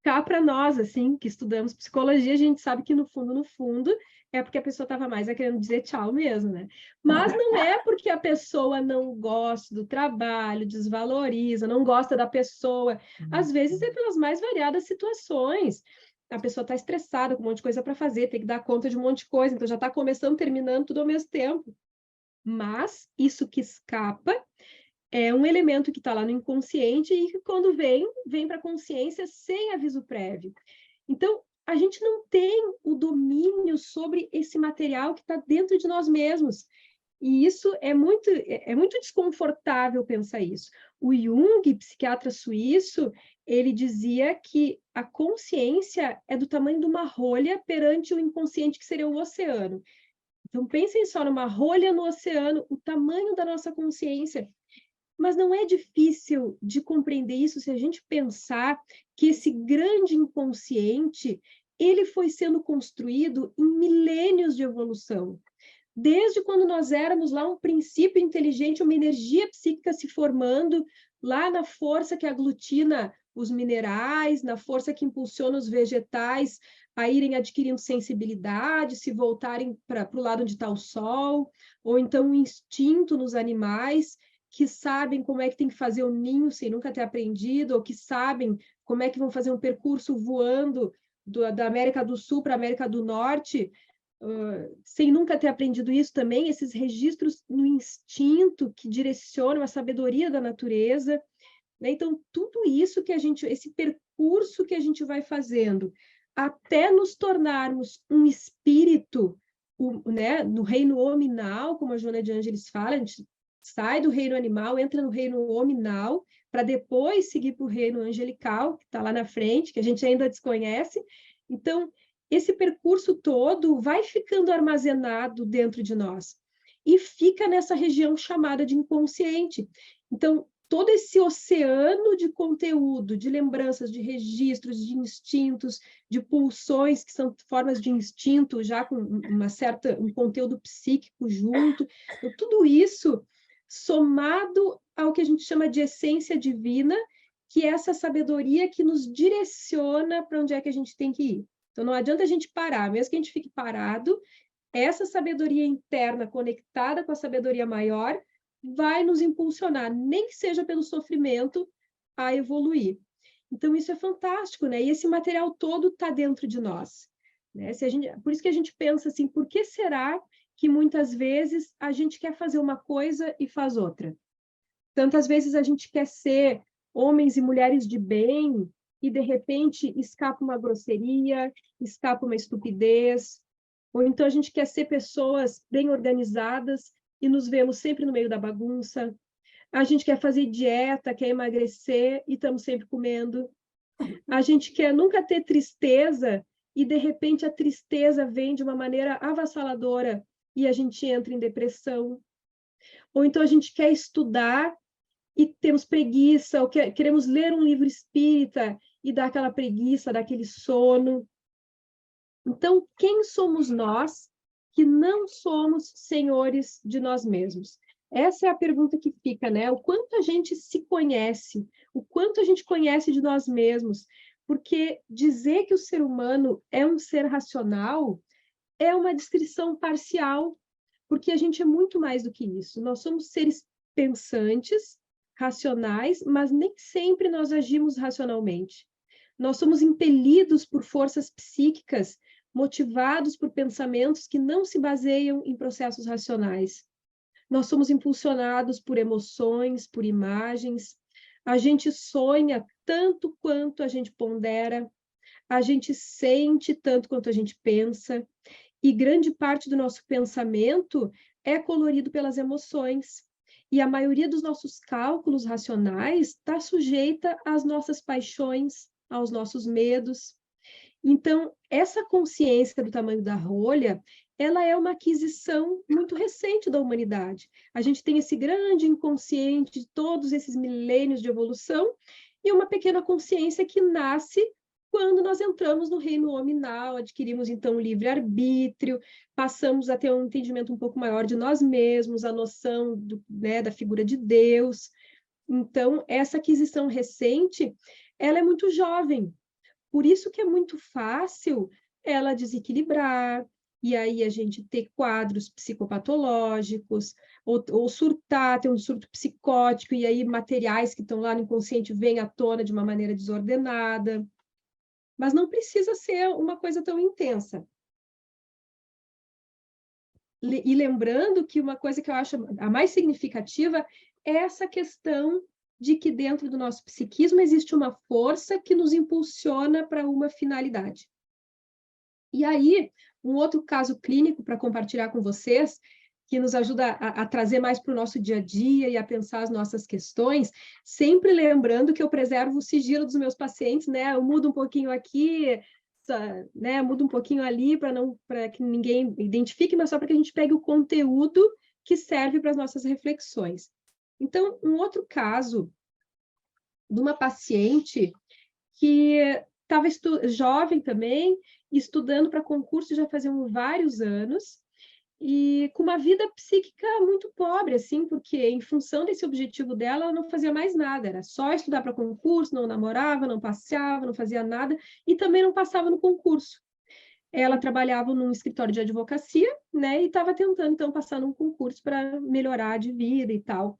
Cá para nós, assim, que estudamos psicologia, a gente sabe que no fundo, é porque a pessoa estava mais querendo dizer tchau mesmo, né? Mas não é porque a pessoa não gosta do trabalho, desvaloriza, não gosta da pessoa. Às vezes é pelas mais variadas situações. A pessoa está estressada com um monte de coisa para fazer, tem que dar conta de um monte de coisa, então já está começando, terminando tudo ao mesmo tempo. Mas isso que escapa é um elemento que está lá no inconsciente e que quando vem para a consciência sem aviso prévio. Então, a gente não tem o domínio sobre esse material que está dentro de nós mesmos. E isso é muito desconfortável pensar isso. O Jung, psiquiatra suíço, ele dizia que a consciência é do tamanho de uma rolha perante o inconsciente, que seria o oceano. Então, pensem só numa rolha no oceano, o tamanho da nossa consciência. Mas não é difícil de compreender isso se a gente pensar que esse grande inconsciente, ele foi sendo construído em milênios de evolução. Desde quando nós éramos lá um princípio inteligente, uma energia psíquica se formando, lá na força que aglutina os minerais, na força que impulsiona os vegetais a irem adquirindo sensibilidade, se voltarem para o lado onde está o sol, ou então o instinto nos animais, que sabem como é que tem que fazer um ninho sem nunca ter aprendido, ou que sabem como é que vão fazer um percurso voando da América do Sul para a América do Norte, sem nunca ter aprendido isso também, esses registros no instinto que direcionam a sabedoria da natureza, né? Então, tudo isso que esse percurso que a gente vai fazendo, até nos tornarmos um espírito, né, no reino hominal, como a Joana de Ângeles fala, a gente sai do reino animal, entra no reino hominal, para depois seguir para o reino angelical, que está lá na frente, que a gente ainda desconhece. Então, esse percurso todo vai ficando armazenado dentro de nós e fica nessa região chamada de inconsciente. Então, todo esse oceano de conteúdo, de lembranças, de registros, de instintos, de pulsões, que são formas de instinto, já com um conteúdo psíquico junto, então, tudo isso somado ao que a gente chama de essência divina, que é essa sabedoria que nos direciona para onde é que a gente tem que ir. Então, não adianta a gente parar, mesmo que a gente fique parado, essa sabedoria interna conectada com a sabedoria maior vai nos impulsionar, nem que seja pelo sofrimento, a evoluir. Então, isso é fantástico, né? E esse material todo está dentro de nós. Né? Por isso que a gente pensa assim, por que será que muitas vezes a gente quer fazer uma coisa e faz outra? Tantas vezes a gente quer ser homens e mulheres de bem e, de repente, escapa uma grosseria, escapa uma estupidez, ou então a gente quer ser pessoas bem organizadas e nos vemos sempre no meio da bagunça. A gente quer fazer dieta, quer emagrecer e estamos sempre comendo. A gente quer nunca ter tristeza e, de repente, a tristeza vem de uma maneira avassaladora e a gente entra em depressão. Ou então a gente quer estudar e temos preguiça, ou queremos ler um livro espírita e dá aquela preguiça, dá aquele sono. Então, quem somos nós que não somos senhores de nós mesmos? Essa é a pergunta que fica, né? O quanto a gente se conhece, o quanto a gente conhece de nós mesmos, porque dizer que o ser humano é um ser racional é uma descrição parcial, porque a gente é muito mais do que isso. Nós somos seres pensantes, racionais, mas nem sempre nós agimos racionalmente. Nós somos impelidos por forças psíquicas, motivados por pensamentos que não se baseiam em processos racionais. Nós somos impulsionados por emoções, por imagens. A gente sonha tanto quanto a gente pondera, a gente sente tanto quanto a gente pensa, e grande parte do nosso pensamento é colorido pelas emoções. E a maioria dos nossos cálculos racionais está sujeita às nossas paixões, aos nossos medos. Então, essa consciência do tamanho da rolha, ela é uma aquisição muito recente da humanidade. A gente tem esse grande inconsciente de todos esses milênios de evolução e uma pequena consciência que nasce quando nós entramos no reino nominal, adquirimos então o livre-arbítrio, passamos a ter um entendimento um pouco maior de nós mesmos, a noção né, da figura de Deus. Então, essa aquisição recente, ela é muito jovem, por isso que é muito fácil ela desequilibrar, e aí a gente ter quadros psicopatológicos, ou surtar, ter um surto psicótico, e aí materiais que estão lá no inconsciente vêm à tona de uma maneira desordenada. Mas não precisa ser uma coisa tão intensa. E lembrando que uma coisa que eu acho a mais significativa é essa questão de que dentro do nosso psiquismo existe uma força que nos impulsiona para uma finalidade. E aí, um outro caso clínico para compartilhar com vocês, que nos ajuda a trazer mais para o nosso dia a dia e a pensar as nossas questões, sempre lembrando que eu preservo o sigilo dos meus pacientes, né? Eu mudo um pouquinho aqui, né? Mudo um pouquinho ali para que ninguém identifique, mas só para que a gente pegue o conteúdo que serve para as nossas reflexões. Então, um outro caso de uma paciente que estava jovem também, estudando para concurso já faziam vários anos, e com uma vida psíquica muito pobre, assim, porque em função desse objetivo dela, ela não fazia mais nada, era só estudar para concurso, não namorava, não passeava, não fazia nada, e também não passava no concurso. Ela trabalhava num escritório de advocacia, né, e estava tentando, então, passar num concurso para melhorar de vida e tal.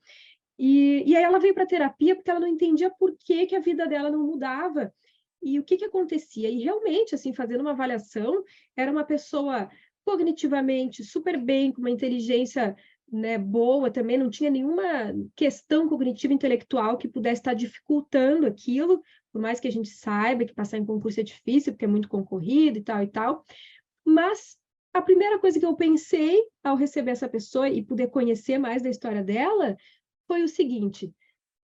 E aí ela veio para terapia porque ela não entendia por que a vida dela não mudava, e o que acontecia. E realmente, assim, fazendo uma avaliação, era uma pessoa cognitivamente super bem, com uma inteligência, né, boa também, não tinha nenhuma questão cognitiva intelectual que pudesse estar dificultando aquilo, por mais que a gente saiba que passar em concurso é difícil, porque é muito concorrido e tal, mas a primeira coisa que eu pensei ao receber essa pessoa e poder conhecer mais da história dela foi o seguinte: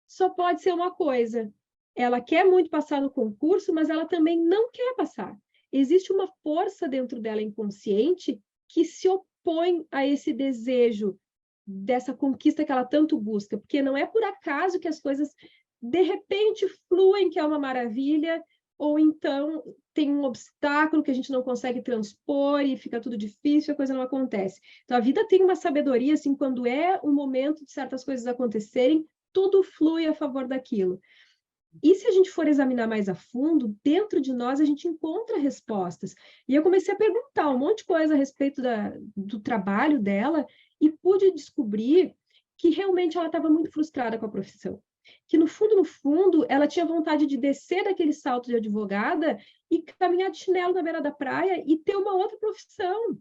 só pode ser uma coisa. Ela quer muito passar no concurso, mas ela também não quer passar. Existe uma força dentro dela inconsciente que se opõe a esse desejo dessa conquista que ela tanto busca, porque não é por acaso que as coisas de repente fluem, que é uma maravilha, ou então tem um obstáculo que a gente não consegue transpor e fica tudo difícil, a coisa não acontece. Então a vida tem uma sabedoria, assim, quando é o momento de certas coisas acontecerem, tudo flui a favor daquilo. E se a gente for examinar mais a fundo, dentro de nós a gente encontra respostas. E eu comecei a perguntar um monte de coisa a respeito do trabalho dela e pude descobrir que realmente ela estava muito frustrada com a profissão. Que no fundo, ela tinha vontade de descer daquele salto de advogada e caminhar de chinelo na beira da praia e ter uma outra profissão.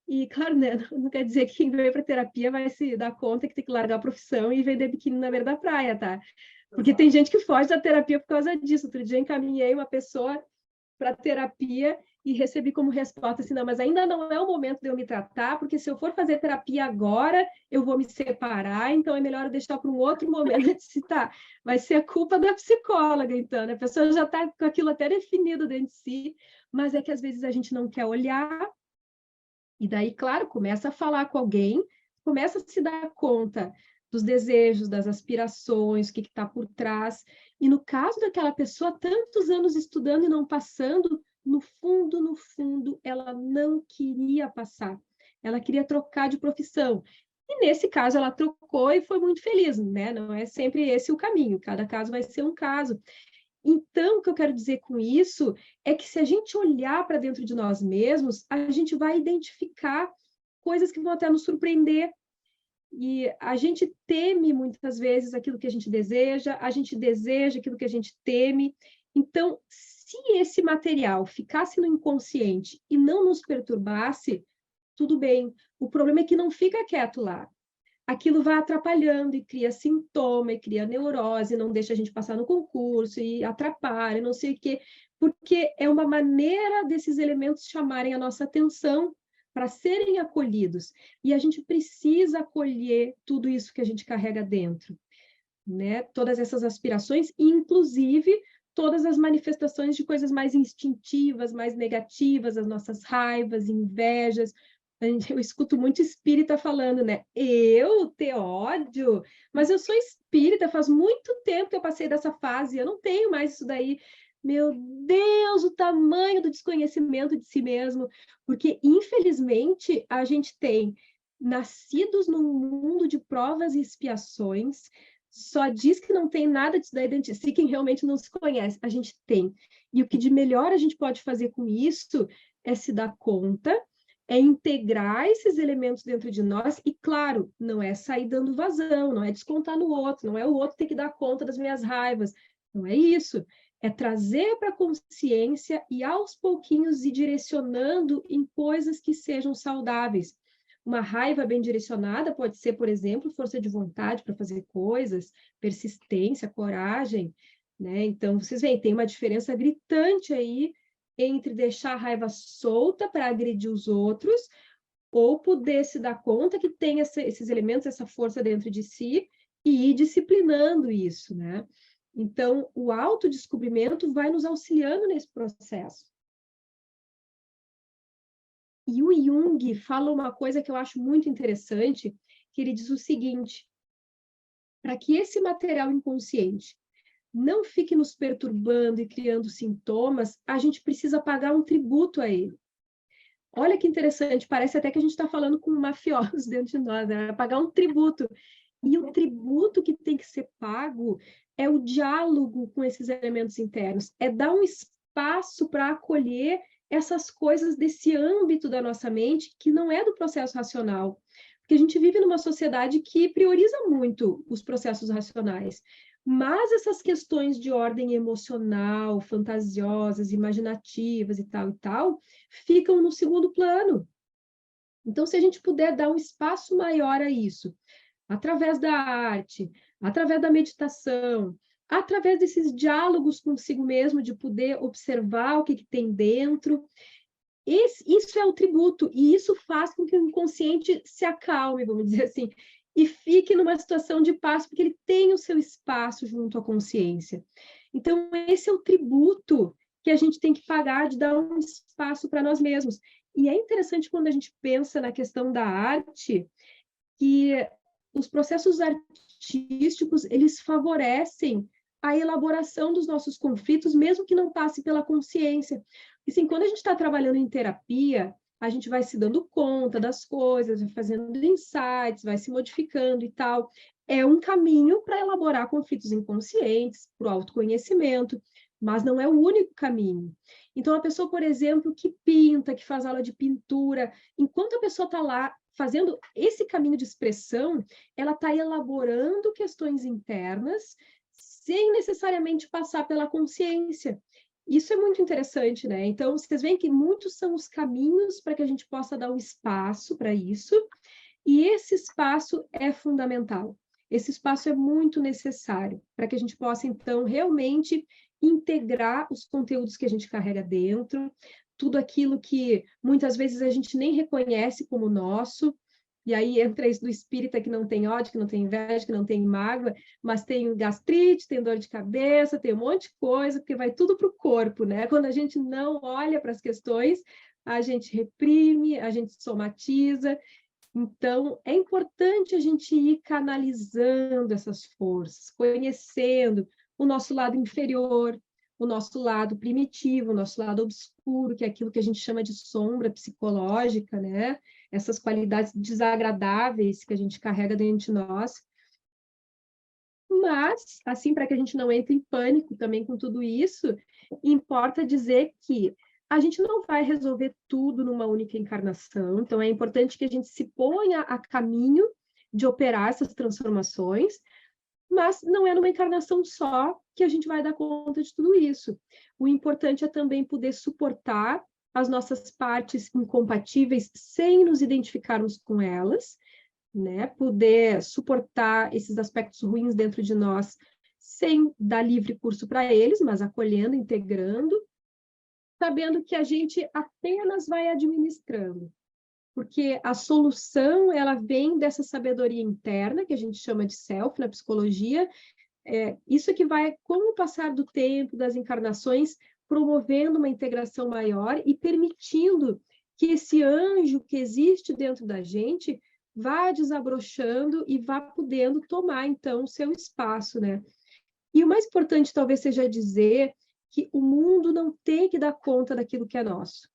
E, claro, né, não quer dizer que quem veio para terapia vai se dar conta que tem que largar a profissão e vender biquíni na beira da praia, tá? Porque tem gente que foge da terapia por causa disso. Outro dia encaminhei uma pessoa para terapia e recebi como resposta assim: não, mas ainda não é o momento de eu me tratar, porque se eu for fazer terapia agora, eu vou me separar, então é melhor eu deixar para um outro momento de citar. Vai ser a culpa da psicóloga, então, né? A pessoa já está com aquilo até definido dentro de si, mas é que às vezes a gente não quer olhar, e daí, claro, começa a falar com alguém, começa a se dar conta dos desejos, das aspirações, o que está por trás. E no caso daquela pessoa, tantos anos estudando e não passando, no fundo, ela não queria passar. Ela queria trocar de profissão. E nesse caso ela trocou e foi muito feliz, né? Não é sempre esse o caminho, cada caso vai ser um caso. Então, o que eu quero dizer com isso é que se a gente olhar para dentro de nós mesmos, a gente vai identificar coisas que vão até nos surpreender. E a gente teme muitas vezes aquilo que a gente deseja aquilo que a gente teme. Então, se esse material ficasse no inconsciente e não nos perturbasse, tudo bem. O problema é que não fica quieto lá. Aquilo vai atrapalhando e cria sintoma, e cria neurose, não deixa a gente passar no concurso, e atrapalha, não sei o quê, porque é uma maneira desses elementos chamarem a nossa atenção para serem acolhidos. E a gente precisa acolher tudo isso que a gente carrega dentro, né? Todas essas aspirações, e inclusive todas as manifestações de coisas mais instintivas, mais negativas, as nossas raivas, invejas. Eu escuto muito espírita falando, né? Eu ter ódio, mas eu sou espírita, faz muito tempo que eu passei dessa fase, eu não tenho mais isso daí. Meu Deus, o tamanho do desconhecimento de si mesmo, porque infelizmente a gente tem nascidos num mundo de provas e expiações, só diz que não tem nada disso daí dentro de si quem realmente não se conhece. A gente tem. E o que de melhor a gente pode fazer com isso é se dar conta, é integrar esses elementos dentro de nós, e claro, não é sair dando vazão, não é descontar no outro, não é o outro ter que dar conta das minhas raivas, não é isso. É trazer para a consciência e aos pouquinhos ir direcionando em coisas que sejam saudáveis. Uma raiva bem direcionada pode ser, por exemplo, força de vontade para fazer coisas, persistência, coragem, né? Então, vocês veem, tem uma diferença gritante aí entre deixar a raiva solta para agredir os outros, ou poder se dar conta que tem esses elementos, essa força dentro de si, e ir disciplinando isso, né? Então, o autodescobrimento vai nos auxiliando nesse processo. E o Jung fala uma coisa que eu acho muito interessante, que ele diz o seguinte: para que esse material inconsciente não fique nos perturbando e criando sintomas, a gente precisa pagar um tributo a ele. Olha que interessante, parece até que a gente está falando com mafiosos dentro de nós, né? Pagar um tributo. E o tributo que tem que ser pago é o diálogo com esses elementos internos, é dar um espaço para acolher essas coisas desse âmbito da nossa mente que não é do processo racional. Porque a gente vive numa sociedade que prioriza muito os processos racionais. Mas essas questões de ordem emocional, fantasiosas, imaginativas e tal, ficam no segundo plano. Então, se a gente puder dar um espaço maior a isso, através da arte, através da meditação, através desses diálogos consigo mesmo, de poder observar o que tem dentro, isso é o tributo, e isso faz com que o inconsciente se acalme, vamos dizer assim, e fique numa situação de paz, porque ele tem o seu espaço junto à consciência. Então, esse é o tributo que a gente tem que pagar de dar um espaço para nós mesmos. E é interessante quando a gente pensa na questão da arte, que os processos artísticos, eles favorecem a elaboração dos nossos conflitos, mesmo que não passe pela consciência. E assim, quando a gente está trabalhando em terapia, a gente vai se dando conta das coisas, vai fazendo insights, vai se modificando e tal. É um caminho para elaborar conflitos inconscientes, para o autoconhecimento, mas não é o único caminho. Então, a pessoa, por exemplo, que pinta, que faz aula de pintura, enquanto a pessoa está lá fazendo esse caminho de expressão, ela está elaborando questões internas sem necessariamente passar pela consciência. Isso é muito interessante, né? Então, vocês veem que muitos são os caminhos para que a gente possa dar um espaço para isso, e esse espaço é fundamental. Esse espaço é muito necessário para que a gente possa, então, realmente integrar os conteúdos que a gente carrega dentro, tudo aquilo que muitas vezes a gente nem reconhece como nosso, e aí entra isso do espírita que não tem ódio, que não tem inveja, que não tem mágoa, mas tem gastrite, tem dor de cabeça, tem um monte de coisa, porque vai tudo para o corpo, né? Quando a gente não olha para as questões, a gente reprime, a gente somatiza, Então, é importante a gente ir canalizando essas forças, conhecendo o nosso lado inferior, o nosso lado primitivo, o nosso lado obscuro, que é aquilo que a gente chama de sombra psicológica, né? Essas qualidades desagradáveis que a gente carrega dentro de nós. Mas, assim, para que a gente não entre em pânico também com tudo isso, importa dizer que a gente não vai resolver tudo numa única encarnação, então é importante que a gente se ponha a caminho de operar essas transformações, mas não é numa encarnação só que a gente vai dar conta de tudo isso. O importante é também poder suportar as nossas partes incompatíveis sem nos identificarmos com elas, né? Poder suportar esses aspectos ruins dentro de nós sem dar livre curso para eles, mas acolhendo, integrando, sabendo que a gente apenas vai administrando, porque a solução ela vem dessa sabedoria interna que a gente chama de self na psicologia. Isso que vai, com o passar do tempo, das encarnações, promovendo uma integração maior e permitindo que esse anjo que existe dentro da gente vá desabrochando e vá podendo tomar, então, o seu espaço, né? E o mais importante, talvez, seja dizer que o mundo não tem que dar conta daquilo que é nosso.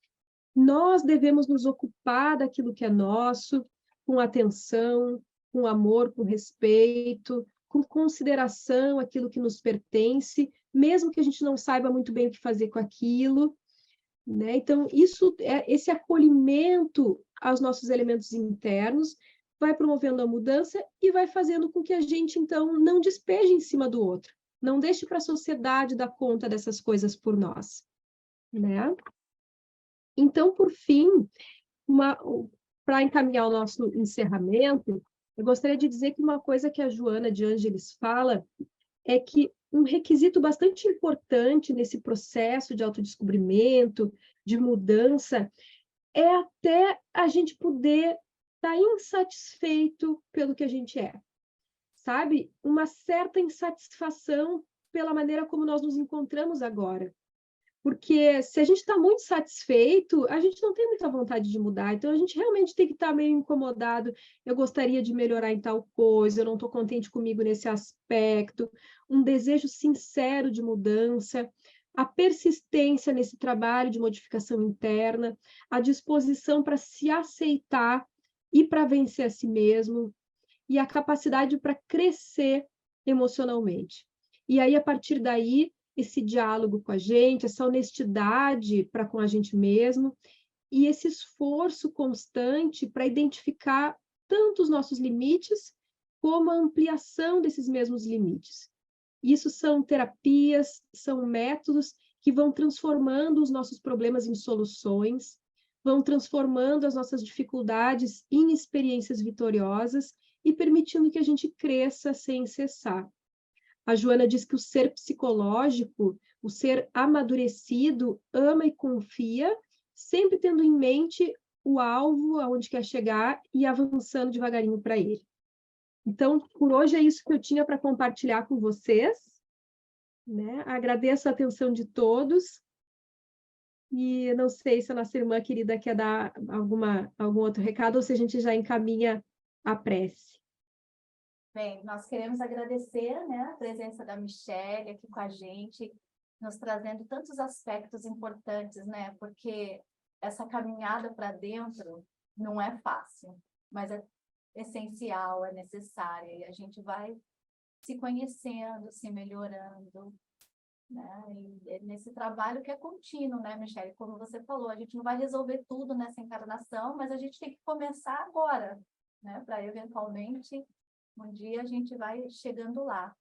Nós devemos nos ocupar daquilo que é nosso, com atenção, com amor, com respeito, com consideração aquilo que nos pertence, mesmo que a gente não saiba muito bem o que fazer com aquilo, né? Então, esse acolhimento aos nossos elementos internos vai promovendo a mudança e vai fazendo com que a gente, então, não despeje em cima do outro, não deixe para a sociedade dar conta dessas coisas por nós, né? Então, por fim, para encaminhar o nosso encerramento, eu gostaria de dizer que uma coisa que a Joana de Ângeles fala é que um requisito bastante importante nesse processo de autodescobrimento, de mudança, é até a gente poder estar insatisfeito pelo que a gente é, sabe? Uma certa insatisfação pela maneira como nós nos encontramos agora. Porque se a gente está muito satisfeito, a gente não tem muita vontade de mudar. Então, a gente realmente tem que estar meio incomodado. Eu gostaria de melhorar em tal coisa, eu não estou contente comigo nesse aspecto. Um desejo sincero de mudança, a persistência nesse trabalho de modificação interna, a disposição para se aceitar e para vencer a si mesmo, e a capacidade para crescer emocionalmente. E aí, a partir daí, esse diálogo com a gente, essa honestidade para com a gente mesmo e esse esforço constante para identificar tanto os nossos limites como a ampliação desses mesmos limites. Isso são terapias, são métodos que vão transformando os nossos problemas em soluções, vão transformando as nossas dificuldades em experiências vitoriosas e permitindo que a gente cresça sem cessar. A Joana diz que o ser psicológico, o ser amadurecido, ama e confia, sempre tendo em mente o alvo, aonde quer chegar e avançando devagarinho para ele. Então, por hoje é isso que eu tinha para compartilhar com vocês, né? Agradeço a atenção de todos e não sei se a nossa irmã querida quer dar algum outro recado ou se a gente já encaminha a prece. Bem, nós queremos agradecer, né, a presença da Michele aqui com a gente, nos trazendo tantos aspectos importantes, né? Porque essa caminhada para dentro não é fácil, mas é essencial, é necessária, e a gente vai se conhecendo, se melhorando, né? E é nesse trabalho que é contínuo, né, Michele? Como você falou, a gente não vai resolver tudo nessa encarnação, mas a gente tem que começar agora, né? Para eventualmente um dia a gente vai chegando lá.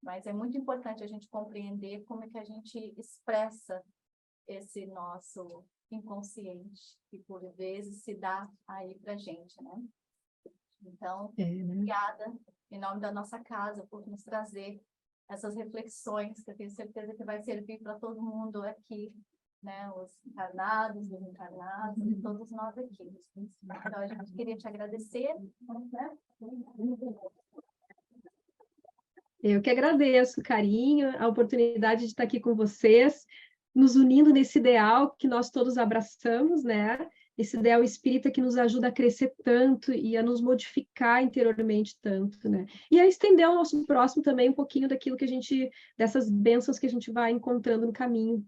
Mas é muito importante a gente compreender como é que a gente expressa esse nosso inconsciente, que por vezes se dá aí para a gente, né? Então, obrigada, em nome da nossa casa, por nos trazer essas reflexões, que eu tenho certeza que vai servir para todo mundo aqui, né? Os encarnados, os encarnados, e todos nós aqui. Então, a gente queria te agradecer, né? Eu que agradeço o carinho, a oportunidade de estar aqui com vocês, nos unindo nesse ideal que nós todos abraçamos, né? esse ideal espírita que nos ajuda a crescer tanto e a nos modificar interiormente tanto, né? E a estender ao nosso próximo também um pouquinho daquilo que a gente, dessas bênçãos que a gente vai encontrando no caminho.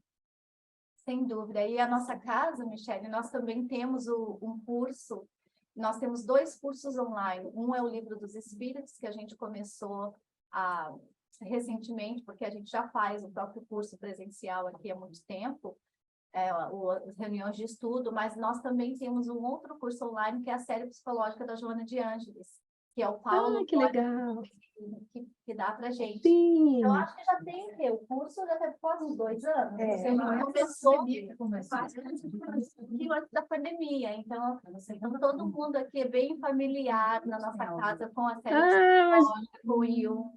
Sem dúvida. E a nossa casa, Michele, nós também temos um curso, nós temos 2 cursos online. Um é o Livro dos Espíritos, que a gente começou recentemente, porque a gente já faz o próprio curso presencial aqui há muito tempo, as reuniões de estudo, mas nós também temos um outro curso online, que é a série psicológica da Joana de Ângeles, que é o Paulo Que legal! que dá para gente. Sim! Eu acho que já tem o curso, já deve quase uns 2 anos. Você começou antes da pandemia, então todo mundo aqui é bem familiar na nossa casa com a série psicológica, com o Jung.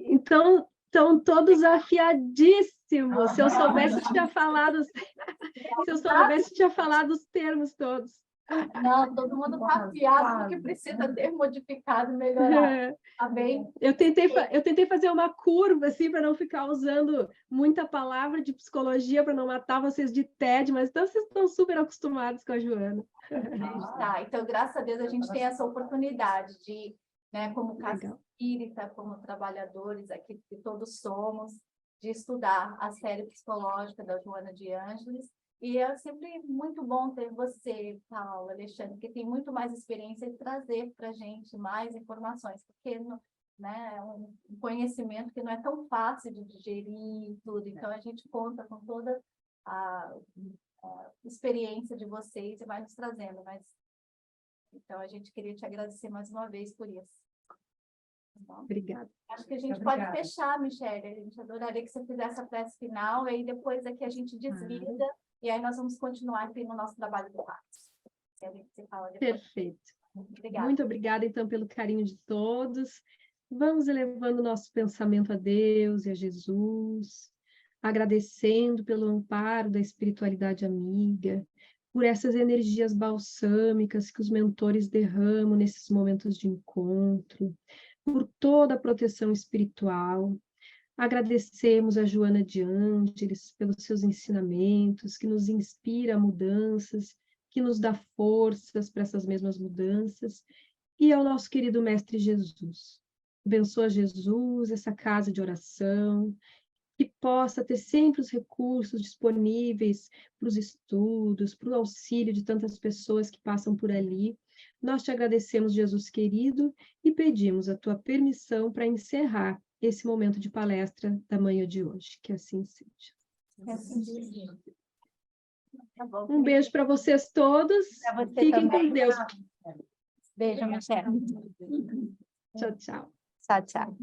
Então, estão todos afiadíssimos. Se eu soubesse, tinha falado. Se eu soubesse, tinha falado os termos todos. Não, todo mundo está afiado porque precisa ter modificado, melhorado. Tá bem? Eu tentei fazer uma curva, assim, para não ficar usando muita palavra de psicologia, para não matar vocês de tédio, mas então vocês estão super acostumados com a Joana. Tá, então, graças a Deus, a gente tem essa oportunidade de, né, como casa espírita, como trabalhadores aqui que todos somos, de estudar a série psicológica da Joana de Ângeles. E é sempre muito bom ter você, Paulo, Alexandre, que tem muito mais experiência de trazer para a gente mais informações, porque né, é um conhecimento que não é tão fácil de digerir tudo. Então, a gente conta com toda a experiência de vocês e vai nos trazendo. Então, a gente queria te agradecer mais uma vez por isso. Obrigada. Acho que a gente pode fechar, Michele. A gente adoraria que você fizesse a prece final, e aí depois aqui a gente desliga, e aí nós vamos continuar aqui no nosso trabalho do Pactos. Perfeito. Obrigada. Muito obrigada, então, pelo carinho de todos. Vamos elevando o nosso pensamento a Deus e a Jesus, agradecendo pelo amparo da espiritualidade amiga, por essas energias balsâmicas que os mentores derramam nesses momentos de encontro, por toda a proteção espiritual. Agradecemos a Joana de Ângeles pelos seus ensinamentos, que nos inspira a mudanças, que nos dá forças para essas mesmas mudanças, e ao nosso querido Mestre Jesus. Abençoa Jesus, essa casa de oração, que possa ter sempre os recursos disponíveis para os estudos, para o auxílio de tantas pessoas que passam por ali. Nós te agradecemos, Jesus querido, e pedimos a tua permissão para encerrar esse momento de palestra da manhã de hoje. Que assim seja. Tá bom. Um beijo para vocês todos. Fiquem com Deus. Beijo, Michele. Tchau, tchau. Tchau, tchau.